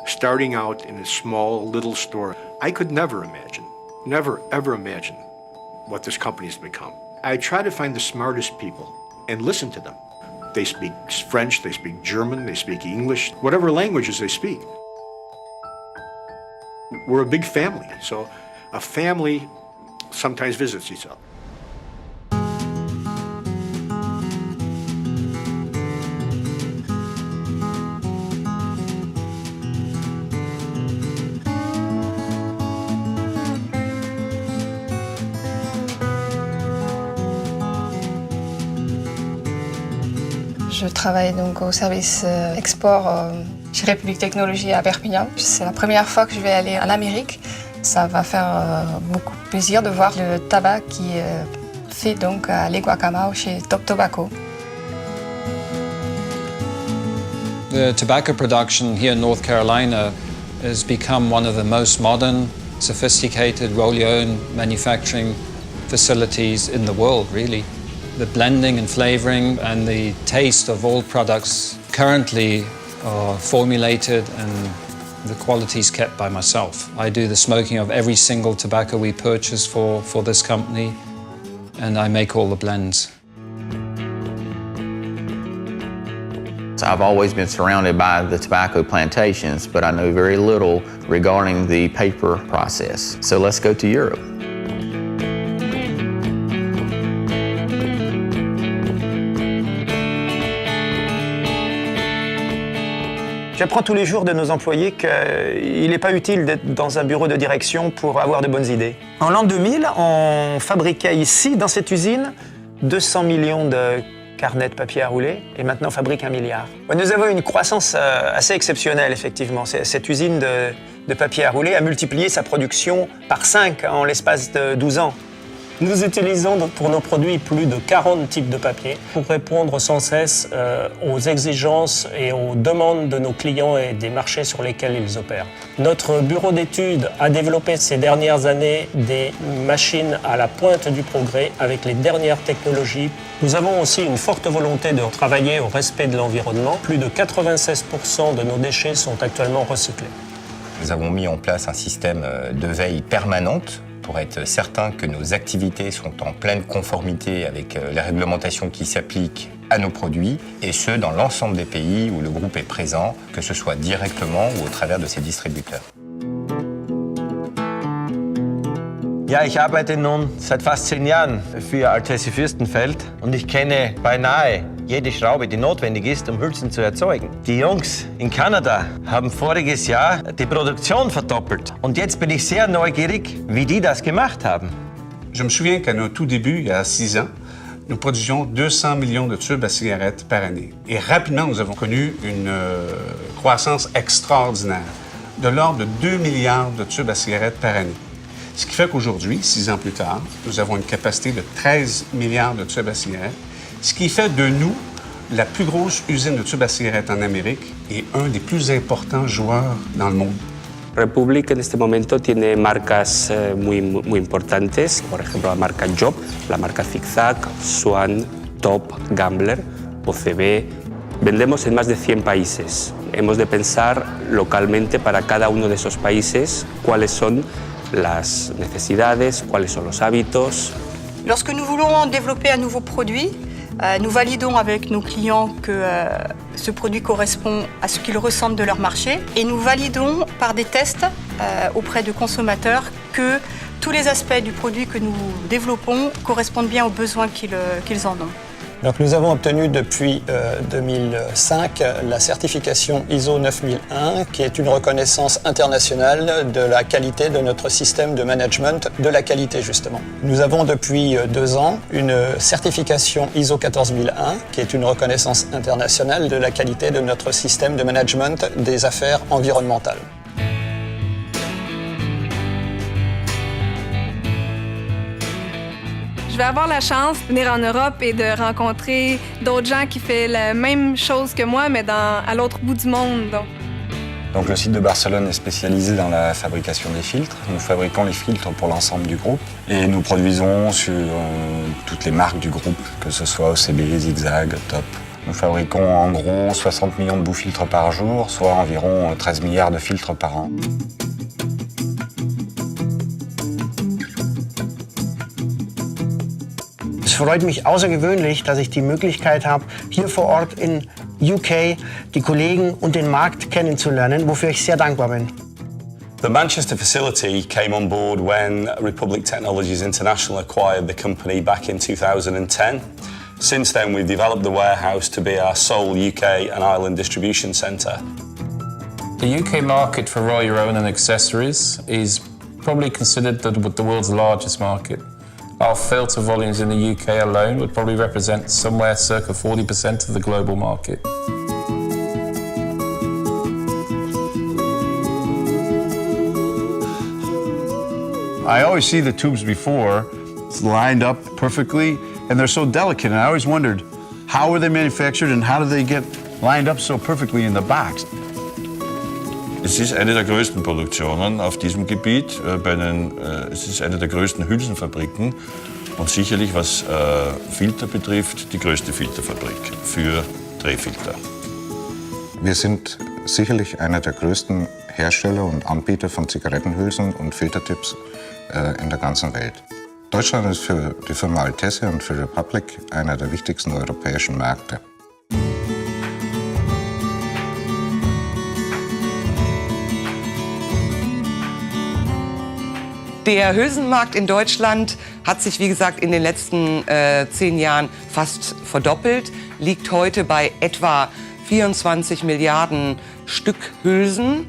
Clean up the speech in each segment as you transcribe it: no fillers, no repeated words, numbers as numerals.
starting out in a small little store. I could never ever imagine what this company has become. I try to find the smartest people and listen to them. They speak French, they speak German, they speak English, whatever languages they speak. We're a big family, so a family sometimes visits each other. Je travaille donc au service export chez République Technologie à Perpignan. C'est la première fois que je vais aller en Amérique. Ça va faire beaucoup plaisir de voir le tabac qui est fait donc à Leguacamao chez Top Tobacco. The tobacco production here in North Carolina has become one of the most modern, sophisticated roll-your-own manufacturing facilities in the world, really. The blending and flavoring and the taste of all products currently are formulated and the quality is kept by myself. I do the smoking of every single tobacco we purchase for this company, and I make all the blends. I've always been surrounded by the tobacco plantations, but I know very little regarding the paper process. So let's go to Europe. J'apprends tous les jours de nos employés qu'il n'est pas utile d'être dans un bureau de direction pour avoir de bonnes idées. En l'an 2000, on fabriquait ici, dans cette usine, 200 millions de carnets de papier à rouler, et maintenant on fabrique 1 milliard. Nous avons une croissance assez exceptionnelle, effectivement. Cette usine de papier à rouler a multiplié sa production par 5 en l'espace de 12 ans. Nous utilisons pour nos produits plus de 40 types de papier pour répondre sans cesse aux exigences et aux demandes de nos clients et des marchés sur lesquels ils opèrent. Notre bureau d'études a développé ces dernières années des machines à la pointe du progrès avec les dernières technologies. Nous avons aussi une forte volonté de travailler au respect de l'environnement. Plus de 96% de nos déchets sont actuellement recyclés. Nous avons mis en place un système de veille permanente pour être certain que nos activités sont en pleine conformité avec les réglementations qui s'appliquent à nos produits, et ce, dans l'ensemble des pays où le groupe est présent, que ce soit directement ou au travers de ses distributeurs. Ja, ich arbeite nun seit fast 10 Jahren für Altessi Fürstenfeld und ich kenne beinahe jede Schraube, die notwendig ist, um Hülsen zu erzeugen. Die Jungs in Kanada haben voriges Jahr die Produktion verdoppelt und jetzt bin ich sehr neugierig, wie die das gemacht haben. Je me souviens qu'à nos tout débuts, il y a 6 ans, nous produisions 200 millions de tubes à cigarettes par année. Et rapidement, nous avons connu une croissance extraordinaire, de l'ordre de 2 milliards de tubes à cigarettes par année. Ce qui fait qu'aujourd'hui, 6 ans plus tard, nous avons une capacité de 13 milliards de tubes à cigarettes, ce qui fait de nous la plus grosse usine de tubes à cigarettes en Amérique et un des plus importants joueurs dans le monde. Republic en este momento tiene marcas muy importantes, por ejemplo la marca Job, la marca Zigzag, Swan, Top, Gambler, OCB. Vendemos en más de 100 países. Hemos de pensar localmente para cada uno de esos países cuáles son las necesidades, cuáles son los hábitos. Lorsque nous voulons développer un nouveau produit, nous validons avec nos clients que ce produit correspond à ce qu'ils ressentent de leur marché et nous validons par des tests auprès de consommateurs que tous les aspects du produit que nous développons correspondent bien aux besoins qu'ils en ont. Donc nous avons obtenu depuis 2005 la certification ISO 9001, qui est une reconnaissance internationale de la qualité de notre système de management de la qualité, justement. Nous avons depuis 2 ans une certification ISO 14001, qui est une reconnaissance internationale de la qualité de notre système de management des affaires environnementales. Je vais avoir la chance de venir en Europe et de rencontrer d'autres gens qui font la même chose que moi, mais à l'autre bout du monde. Donc le site de Barcelone est spécialisé dans la fabrication des filtres. Nous fabriquons les filtres pour l'ensemble du groupe et nous produisons sur toutes les marques du groupe, que ce soit OCB, Zigzag, Top, Nous fabriquons en gros 60 millions de bouts-filtres par jour, soit environ 13 milliards de filtres par an. Es freut mich außergewöhnlich, dass ich die Möglichkeit habe, hier vor Ort in UK die Kollegen und den Markt kennenzulernen, wofür ich sehr dankbar bin. The Manchester facility came on board when Republic Technologies International acquired the company back in 2010. Since then, we've developed the warehouse to be our sole UK and Ireland distribution centre. The UK market for roll your own and accessories is probably considered the world's largest market. Our filter volumes in the UK alone would probably represent somewhere circa 40% of the global market. I always see the tubes before, it's lined up perfectly, and they're so delicate, and I always wondered, how were they manufactured and how do they get lined up so perfectly in the box? Es ist eine der größten Produktionen auf diesem Gebiet. Es ist eine der größten Hülsenfabriken und sicherlich, was Filter betrifft, die größte Filterfabrik für Drehfilter. Wir sind sicherlich einer der größten Hersteller und Anbieter von Zigarettenhülsen und Filtertips in der ganzen Welt. Deutschland ist für die Firma Altesse und für Republic einer der wichtigsten europäischen Märkte. Der Hülsenmarkt in Deutschland hat sich, wie gesagt, in den letzten 10 Jahren fast verdoppelt, liegt heute bei etwa 24 Milliarden Stück Hülsen.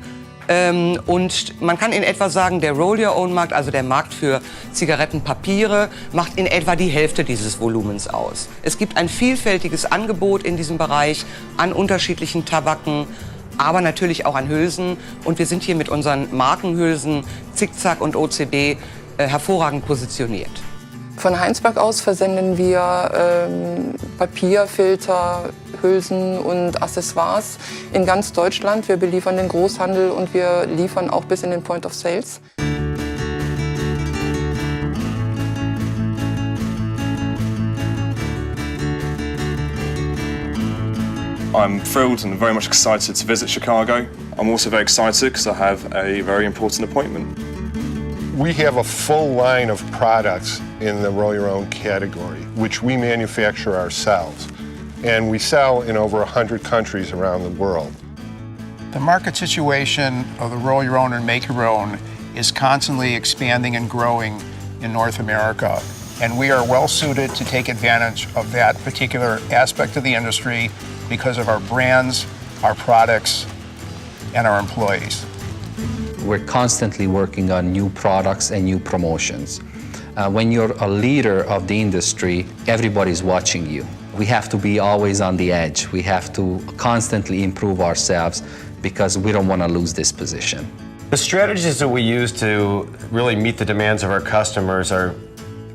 Und man kann in etwa sagen, der Roll-Your-Own-Markt, also der Markt für Zigarettenpapiere, macht in etwa die Hälfte dieses Volumens aus. Es gibt ein vielfältiges Angebot in diesem Bereich an unterschiedlichen Tabaken, aber natürlich auch an Hülsen. Und wir sind hier mit unseren Markenhülsen Zickzack und OCB hervorragend positioniert. Von Heinsberg aus versenden wir Papier, Filter, Hülsen und Accessoires in ganz Deutschland. Wir beliefern den Großhandel und wir liefern auch bis in den Point of Sales. I'm thrilled and very much excited to visit Chicago. I'm also very excited because I have a very important appointment. We have a full line of products in the Roll Your Own category, which we manufacture ourselves. And we sell in over 100 countries around the world. The market situation of the Roll Your Own and Make Your Own is constantly expanding and growing in North America. And we are well suited to take advantage of that particular aspect of the industry because of our brands, our products, and our employees. We're constantly working on new products and new promotions. When you're a leader of the industry, everybody's watching you. We have to be always on the edge. We have to constantly improve ourselves because we don't want to lose this position. The strategies that we use to really meet the demands of our customers are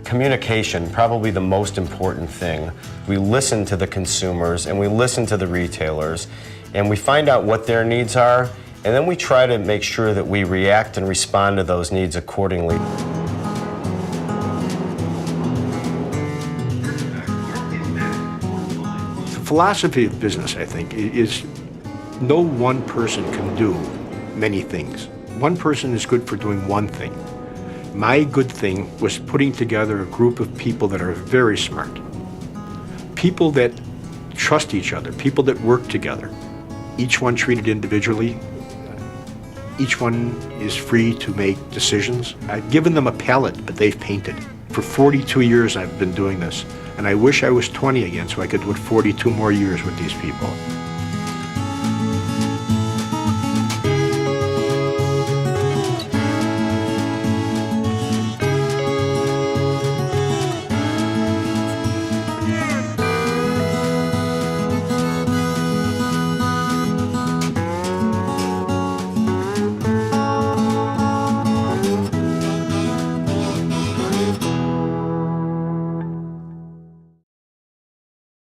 communication, probably the most important thing. We listen to the consumers and we listen to the retailers and we find out what their needs are, and then we try to make sure that we react and respond to those needs accordingly. The philosophy of business, I think, is no one person can do many things. One person is good for doing one thing. My good thing was putting together a group of people that are very smart. People that trust each other, people that work together. Each one treated individually. Each one is free to make decisions. I've given them a palette, but they've painted. For 42 years I've been doing this, and I wish I was 20 again so I could do it 42 more years with these people.